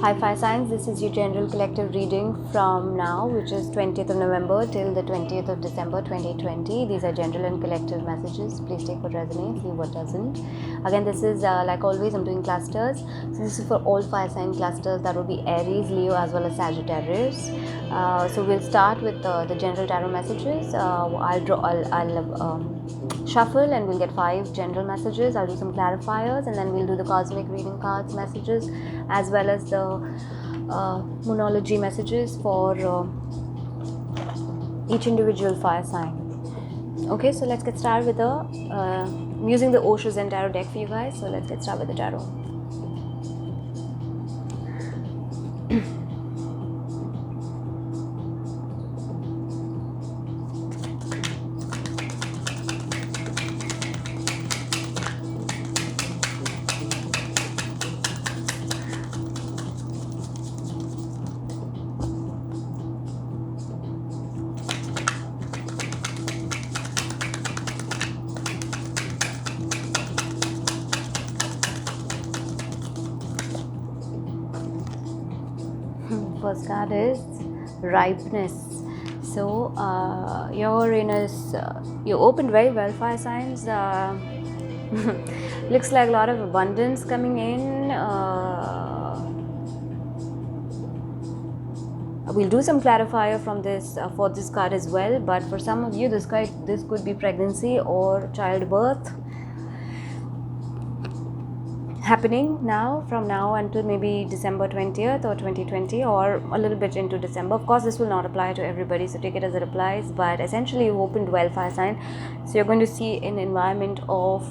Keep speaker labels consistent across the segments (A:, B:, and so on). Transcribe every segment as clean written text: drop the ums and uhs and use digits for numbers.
A: Hi Fire Signs, this is your general collective reading from now, which is 20th of November till the 20th of December 2020. These are general and collective messages. Please take what resonates, leave what doesn't. Again, this is like always, I'm doing clusters. So this is for all fire sign clusters. That will be Aries, Leo, as well as Sagittarius. So we'll start with the general tarot messages. I'll shuffle and we'll get 5 general messages. I'll do some clarifiers and then we'll do the cosmic reading cards messages as well as the monology messages for each individual fire sign. Okay, so let's get started with I'm using the Osho Zen Tarot deck for you guys. So let's get started with the tarot. First card is ripeness. So you're in a you opened very well, fire signs. Looks like a lot of abundance coming in. We'll do some clarifier from this for this card as well, but for some of you this could be pregnancy or childbirth happening now, from now until maybe December 20th or 2020, or a little bit into December. Of course, this will not apply to everybody, so take it as it applies, but essentially you opened well, fire sign. So you're going to see an environment of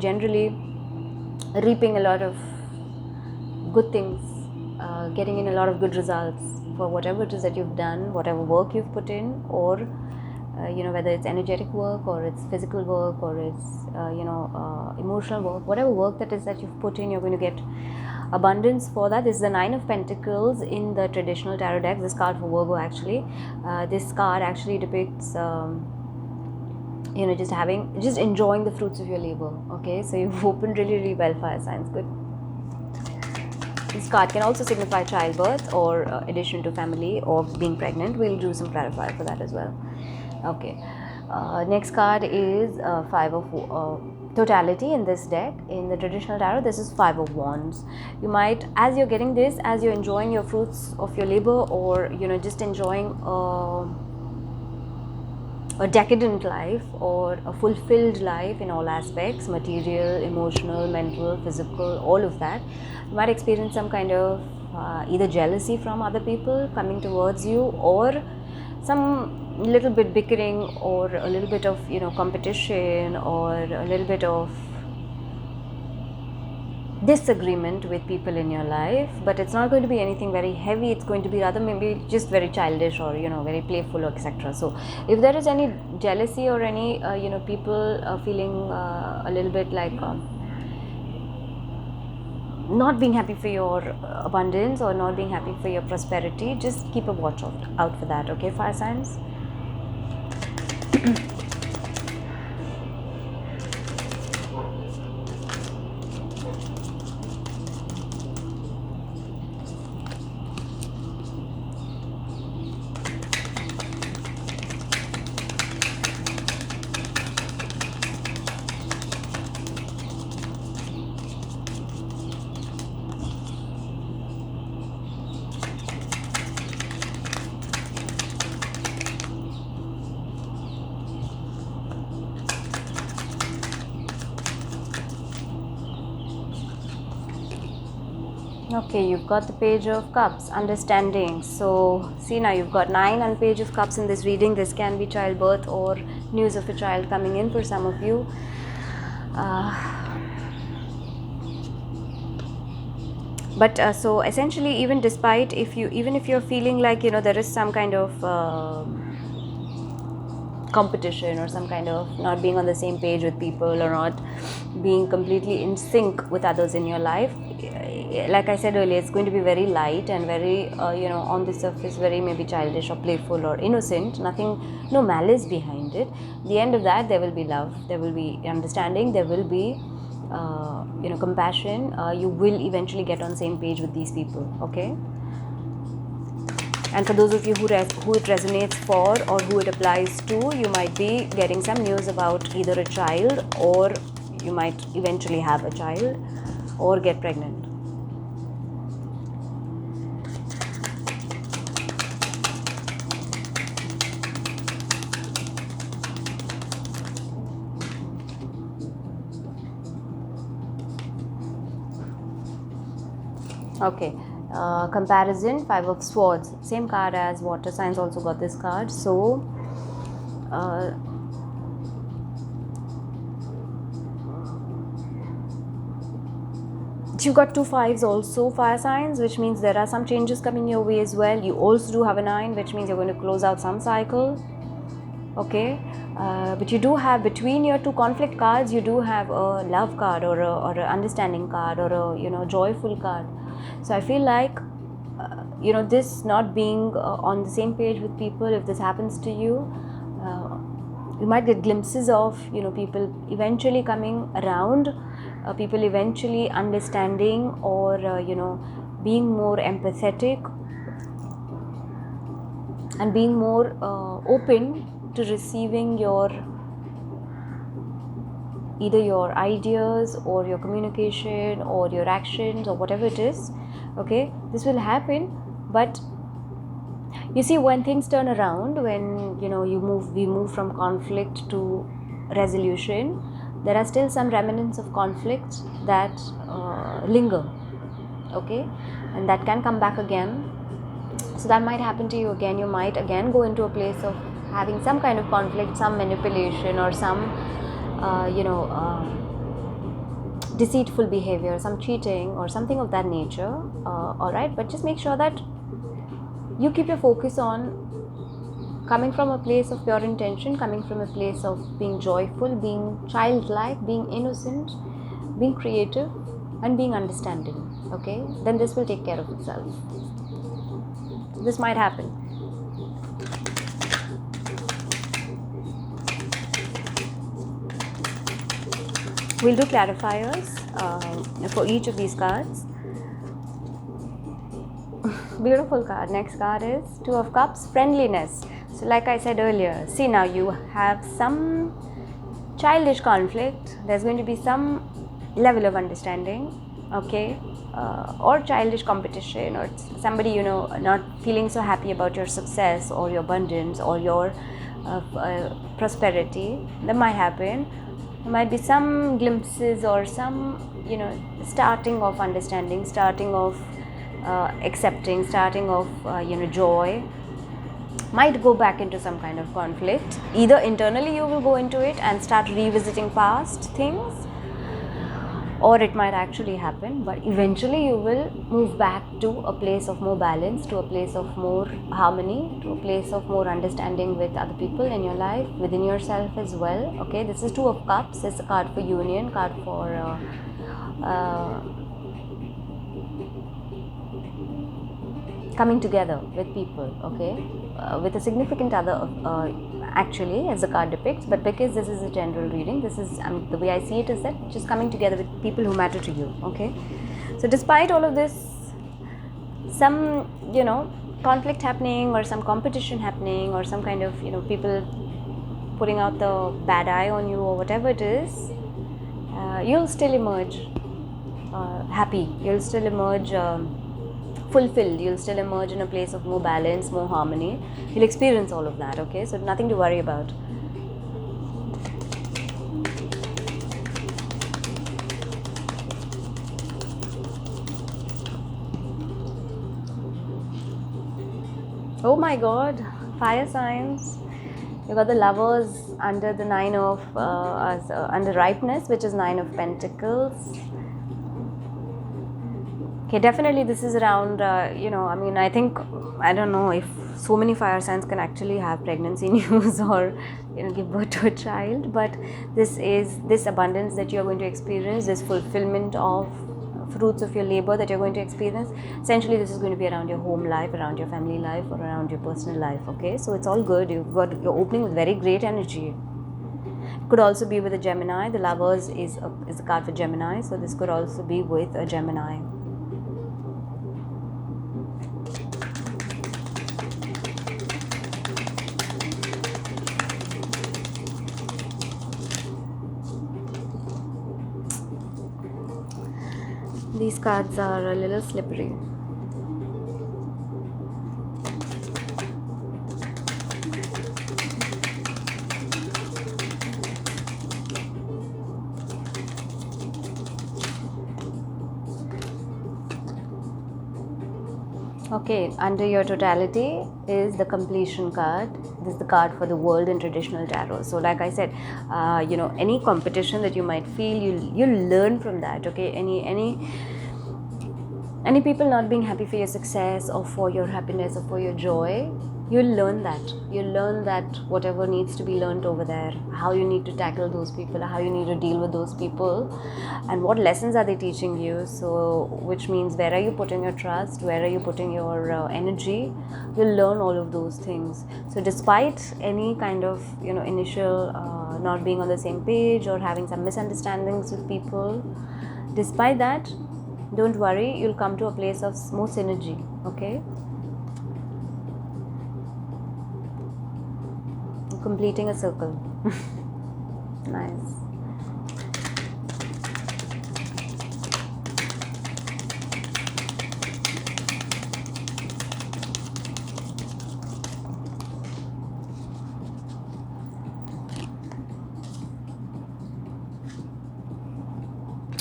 A: generally reaping a lot of good things, getting in a lot of good results for whatever it is that you've done, whatever work you've put in, or whether it's energetic work or it's physical work or it's emotional work, whatever work that is that you've put in, you're going to get abundance for that. This is the 9 of Pentacles in the traditional tarot deck. This card for Virgo, actually. This card actually depicts just enjoying the fruits of your labor. Okay, so you've opened really well, fire signs. Good. This card can also signify childbirth or addition to family or being pregnant. We'll do some clarifier for that as well. Okay, next card is 5 of totality in this deck. In the traditional tarot, this is 5 of Wands. You might, as you're getting this, as you're enjoying your fruits of your labor, or just enjoying a decadent life or a fulfilled life in all aspects, material, emotional, mental, physical, all of that, you might experience some kind of either jealousy from other people coming towards you, or some little bit bickering, or a little bit of competition, or a little bit of disagreement with people in your life. But it's not going to be anything very heavy. It's going to be rather maybe just very childish or very playful, or etc. So if there is any jealousy or any people feeling a little bit like not being happy for your abundance or not being happy for your prosperity, just keep a watch out for that. Okay, fire signs. Okay, you've got the Page of Cups, understanding. So see, now you've got 9 and Page of Cups in this reading. This can be childbirth or news of a child coming in for some of you. But so essentially, even despite even if you're feeling like there is some kind of competition or some kind of not being on the same page with people, or not being completely in sync with others in your life, like I said earlier, it's going to be very light and very on the surface very maybe childish or playful or innocent, no malice behind it. The end of that, there will be love, there will be understanding, there will be compassion, you will eventually get on same page with these people. Okay. And for those of you who it resonates for or who it applies to, you might be getting some news about either a child, or you might eventually have a child or get pregnant. Okay. Comparison, 5 of Swords, same card as water signs also got this card. So you got 2 5s also, fire signs, which means there are some changes coming your way as well. You also do have a 9, which means you're going to close out some cycle. Okay. But you do have, between your 2 conflict cards, you do have a love card or a understanding card or a joyful card. So I feel like this not being on the same page with people, if this happens to you, you might get glimpses of people eventually coming around, people eventually understanding, or being more empathetic and being more open to receiving either your ideas or your communication or your actions or whatever it is. Okay, this will happen. But you see, when things turn around, when we move from conflict to resolution, there are still some remnants of conflict that linger. Okay, and that can come back again. So that might happen to you again. You might again go into a place of having some kind of conflict, some manipulation, or some deceitful behavior, some cheating or something of that nature. All right, but just make sure that you keep your focus on coming from a place of pure intention, coming from a place of being joyful, being childlike, being innocent, being creative, and being understanding. Okay, then this will take care of itself. This might happen. We'll do clarifiers for each of these cards. Beautiful card. Next card is 2 of Cups, friendliness. So like I said earlier, see, now you have some childish conflict. There's going to be some level of understanding, okay, or childish competition, or somebody not feeling so happy about your success or your abundance or your prosperity. That might happen. There might be some glimpses or some starting of understanding, starting of accepting, starting of joy. Might go back into some kind of conflict. Either internally you will go into it and start revisiting past things, or it might actually happen, but eventually you will move back to a place of more balance, to a place of more harmony, to a place of more understanding with other people in your life, within yourself as well. Okay, this is 2 of Cups. It's a card for union, card for coming together with people, okay, with a significant other, actually, as the card depicts. But because this is a general reading, this is the way I see it is that just coming together with people who matter to you. Okay, so despite all of this, some conflict happening, or some competition happening, or some kind of people putting out the bad eye on you, or whatever it is, you'll still emerge happy. You'll still emerge fulfilled. You'll still emerge in a place of more balance, more harmony. You'll experience all of that. Okay, so nothing to worry about. Oh my God, fire signs. You got the Lovers under the 9 of under ripeness, which is 9 of Pentacles. Okay, definitely this is around, I think, I don't know if so many fire signs can actually have pregnancy news or, give birth to a child, but this is this abundance that you're going to experience, this fulfillment of fruits of your labor that you're going to experience. Essentially, this is going to be around your home life, around your family life, or around your personal life, okay? So it's all good. You're opening with very great energy. Could also be with a Gemini. The Lovers is a card for Gemini, so this could also be with a Gemini. These cards are a little slippery. Okay, under your totality is the completion card. This is the card for the world in traditional tarot. So like I said, any competition that you might feel, you learn from that. Okay, any people not being happy for your success or for your happiness or for your joy, you'll learn that whatever needs to be learned over there, how you need to tackle those people, how you need to deal with those people, and what lessons are they teaching you. So which means, where are you putting your trust, where are you putting your energy? You'll learn all of those things. So despite any kind of initial not being on the same page or having some misunderstandings with people, despite that, don't worry, you'll come to a place of more synergy. Okay, completing a circle. Nice.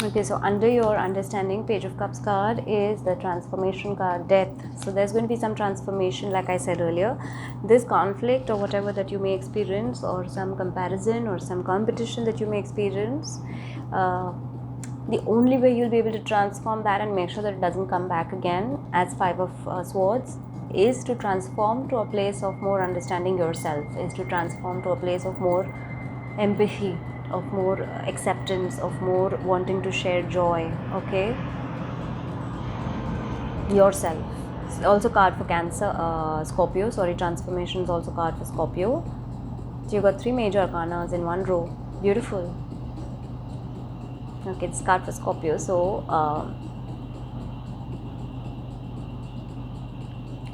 A: Okay, so under your understanding, Page of Cups card is the transformation card, Death. So there's going to be some transformation, like I said earlier. This conflict or whatever that you may experience, or some comparison or some competition that you may experience, the only way you'll be able to transform that and make sure that it doesn't come back again as Five of Swords is to transform to a place of more understanding yourself, is to transform to a place of more empathy, of more acceptance, of more wanting to share joy. Okay, yourself. It's also card for Cancer, Scorpio. Sorry, transformation is also card for Scorpio. So you've got 3 major arcanas in one row. Beautiful. Okay, it's card for Scorpio. So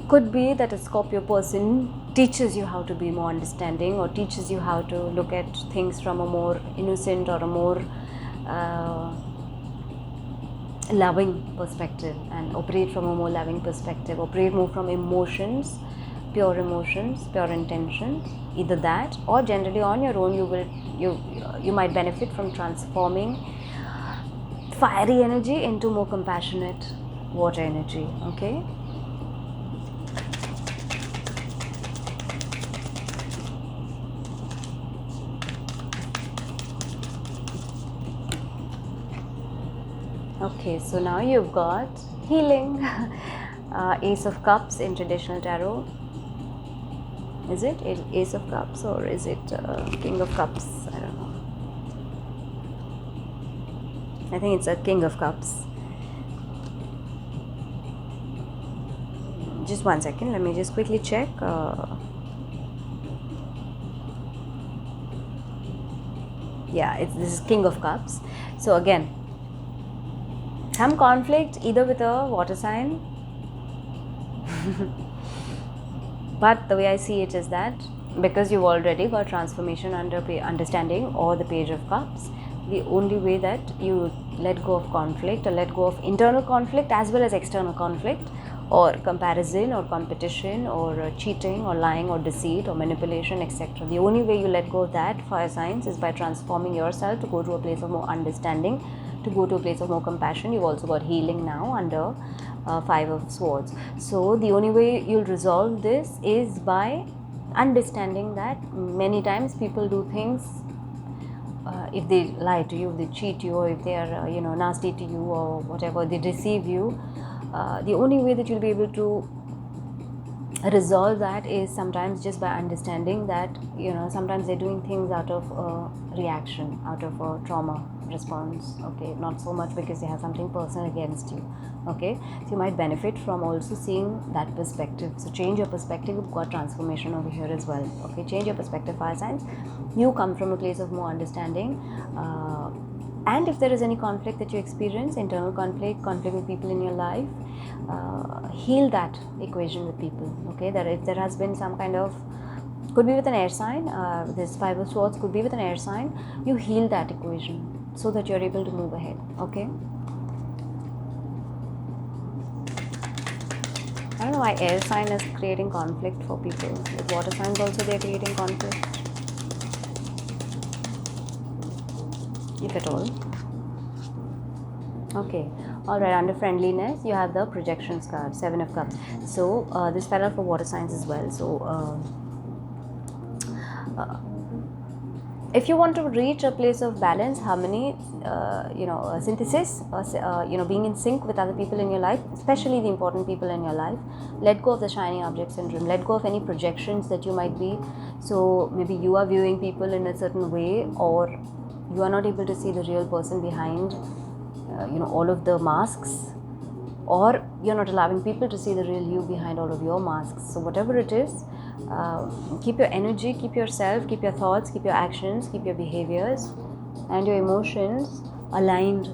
A: could be that a Scorpio person teaches you how to be more understanding, or teaches you how to look at things from a more innocent or a more loving perspective, and operate from a more loving perspective, operate more from emotions, pure intentions. Either that, or generally on your own you might benefit from transforming fiery energy into more compassionate water energy. Okay, okay, so now you've got healing. Ace of Cups in traditional tarot. Is it Ace of Cups, or is it King of Cups? I don't know. I think it's a King of Cups. Just one second, let me just quickly check. Yeah, this is King of Cups. So again, some conflict either with a water sign. But the way I see it is that because you've already got transformation under understanding or the Page of Cups, the only way that you let go of conflict, or let go of internal conflict as well as external conflict, or comparison or competition, or cheating or lying or deceit or manipulation, etc. The only way you let go of that, fire signs, is by transforming yourself to go to a place of more understanding, to go to a place of more compassion. You've also got healing now under Five of Swords. So the only way you'll resolve this is by understanding that many times people do things, if they lie to you, if they cheat you, or if they are nasty to you, or whatever, they deceive you, the only way that you'll be able to resolve that is sometimes just by understanding that sometimes they're doing things out of a reaction, out of a trauma, response, okay, not so much because they have something personal against you, okay. So you might benefit from also seeing that perspective. So change your perspective. You've got transformation over here as well, okay. Change your perspective, fire signs. You come from a place of more understanding, and if there is any conflict that you experience, internal conflict with people in your life, heal that equation with people, okay. That if there has been some kind of, could be with an air sign, this Five of Swords could be with an air sign, you heal that equation so that you're able to move ahead, okay. I don't know why air sign is creating conflict for people. With water signs also they're creating conflict, if at all. Okay, alright, under friendliness you have the projections card, Seven of Cups. So this fell out for water signs as well. So if you want to reach a place of balance, harmony, synthesis, being in sync with other people in your life, especially the important people in your life, let go of the shiny object syndrome, let go of any projections that you might be. So maybe you are viewing people in a certain way, or you are not able to see the real person behind all of the masks, or you're not allowing people to see the real you behind all of your masks. So whatever it is, keep your energy, keep yourself, keep your thoughts, keep your actions, keep your behaviors and your emotions aligned.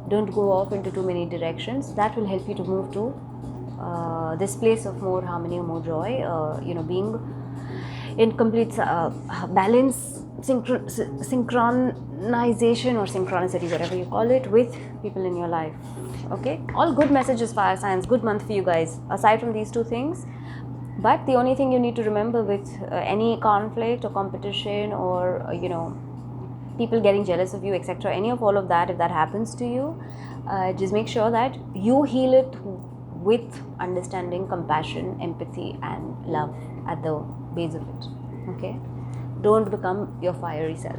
A: Don't go off into too many directions. That will help you to move to this place of more harmony, more joy, being in complete balance, synchronization or synchronicity, whatever you call it, with people in your life, okay. All good messages, fire signs. Good month for you guys, aside from these two things. But the only thing you need to remember with any conflict or competition, or people getting jealous of you, etc., any of all of that, if that happens to you, just make sure that you heal it with understanding, compassion, empathy and love at the base of it, okay. Don't become your fiery self.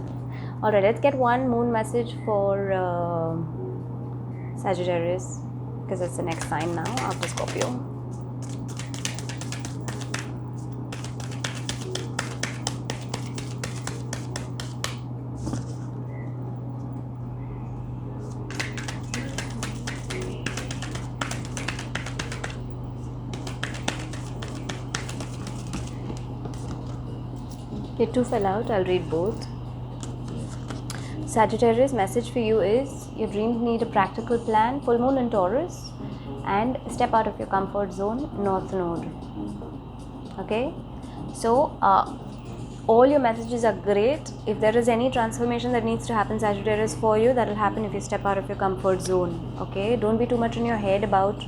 A: Alright, let's get one moon message for Sagittarius, because it's the next sign now after Scorpio. Okay, two fell out. I'll read both. Sagittarius, message for you is your dreams need a practical plan. Full moon in Taurus, and step out of your comfort zone. North node. Okay, so all your messages are great. If there is any transformation that needs to happen, Sagittarius, for you, that will happen if you step out of your comfort zone. Okay, don't be too much in your head about,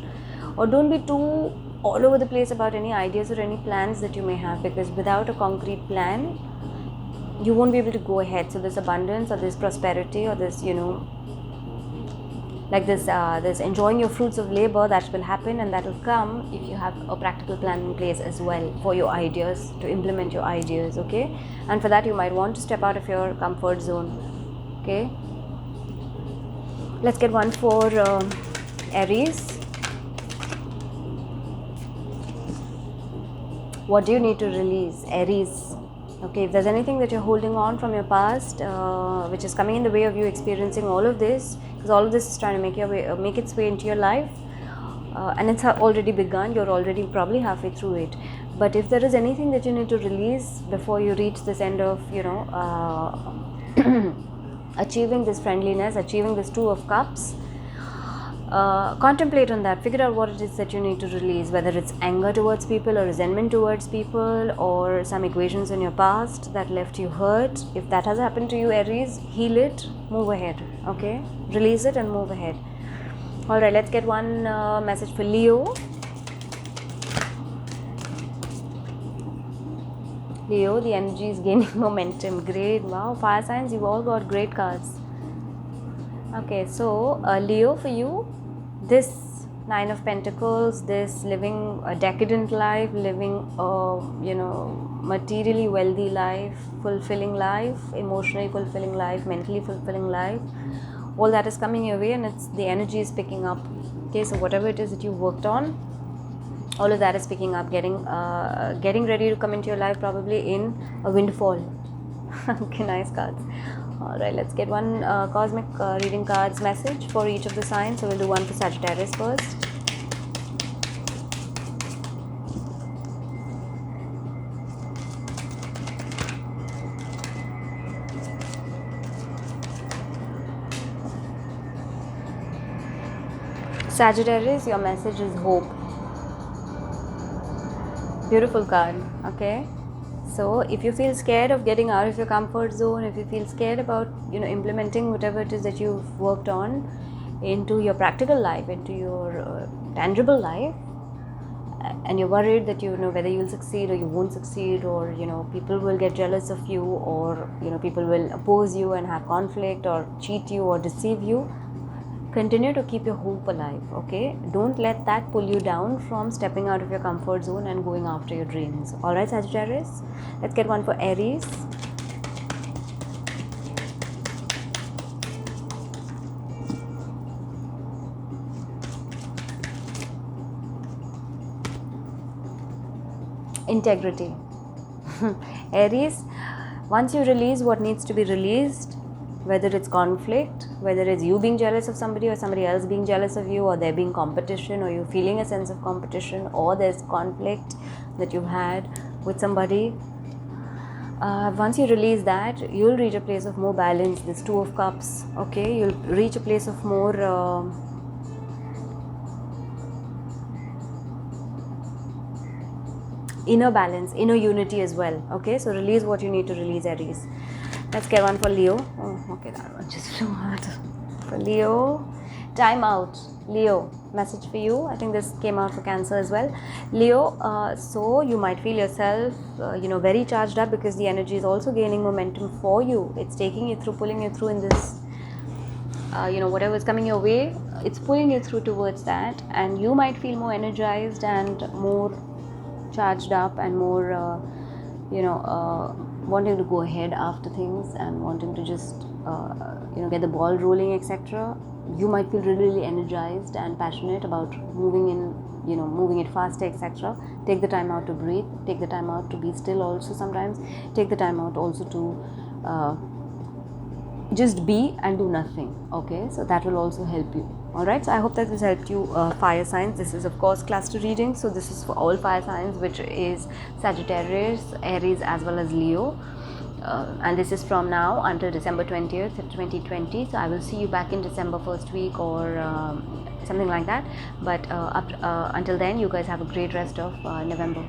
A: or don't be too all over the place about any ideas or any plans that you may have, because without a concrete plan you won't be able to go ahead. So this abundance or this prosperity or this this enjoying your fruits of labor, that will happen, and that will come if you have a practical plan in place as well for your ideas, to implement your ideas, okay. And for that you might want to step out of your comfort zone, okay. Let's get one for Aries. What do you need to release, Aries? Okay, if there's anything that you're holding on from your past, which is coming in the way of you experiencing all of this, because all of this is trying to make its way into your life, and it's already begun, you're already probably halfway through it. But if there is anything that you need to release before you reach this end of, achieving this friendliness, achieving this Two of Cups, contemplate on that. Figure out what it is that you need to release, whether it's anger towards people or resentment towards people, or some equations in your past that left you hurt. If that has happened to you, Aries, heal it, move ahead, okay. Release it and move ahead. Alright, let's get one message for Leo. Leo, the energy is gaining momentum. Great. Wow, fire signs, you've all got great cards. Okay, so Leo, for you, this Nine of Pentacles, this living a decadent life, living a materially wealthy life, fulfilling life, emotionally fulfilling life, mentally fulfilling life, all that is coming your way, and the energy is picking up. Okay, so whatever it is that you worked on, all of that is picking up, getting ready to come into your life, probably in a windfall. Okay, nice cards. Alright, let's get one cosmic reading cards message for each of the signs. So we'll do one for Sagittarius first. Sagittarius, your message is hope. Beautiful card. Okay, so if you feel scared of getting out of your comfort zone, if you feel scared about implementing whatever it is that you've worked on into your practical life, into your tangible life, and you're worried that whether you'll succeed or you won't succeed, or people will get jealous of you, or people will oppose you and have conflict or cheat you or deceive you, continue to keep your hope alive. Okay, don't let that pull you down from stepping out of your comfort zone and going after your dreams. All right, Sagittarius, let's get one for Aries. Integrity. Aries, once you release what needs to be released, whether it's conflict, whether it's you being jealous of somebody or somebody else being jealous of you, or there being competition, or you feeling a sense of competition, or there's conflict that you've had with somebody, once you release that, you'll reach a place of more balance. This Two of Cups. Okay, you'll reach a place of more inner balance, inner unity as well. Okay, so release what you need to release, Aries. Let's get one for Leo. Oh, okay, that one just flew out. For Leo, time out. Leo, message for you. I think this came out for Cancer as well. Leo, so you might feel yourself, very charged up, because the energy is also gaining momentum for you. It's taking you through, pulling you through in this, whatever is coming your way, it's pulling you through towards that, and you might feel more energized and more charged up and more, wanting to go ahead after things and wanting to just get the ball rolling, etc. You might feel really, really energized and passionate about moving it faster, etc. Take the time out to breathe, take the time out to be still also. Sometimes take the time out also to just be and do nothing. Okay, so that will also help you. Alright, so I hope that this helped you, fire signs. This is of course cluster reading, so this is for all fire signs, which is Sagittarius, Aries as well as Leo, and this is from now until December 20th 2020. So I will see you back in December first week or something like that, but until then, you guys have a great rest of November.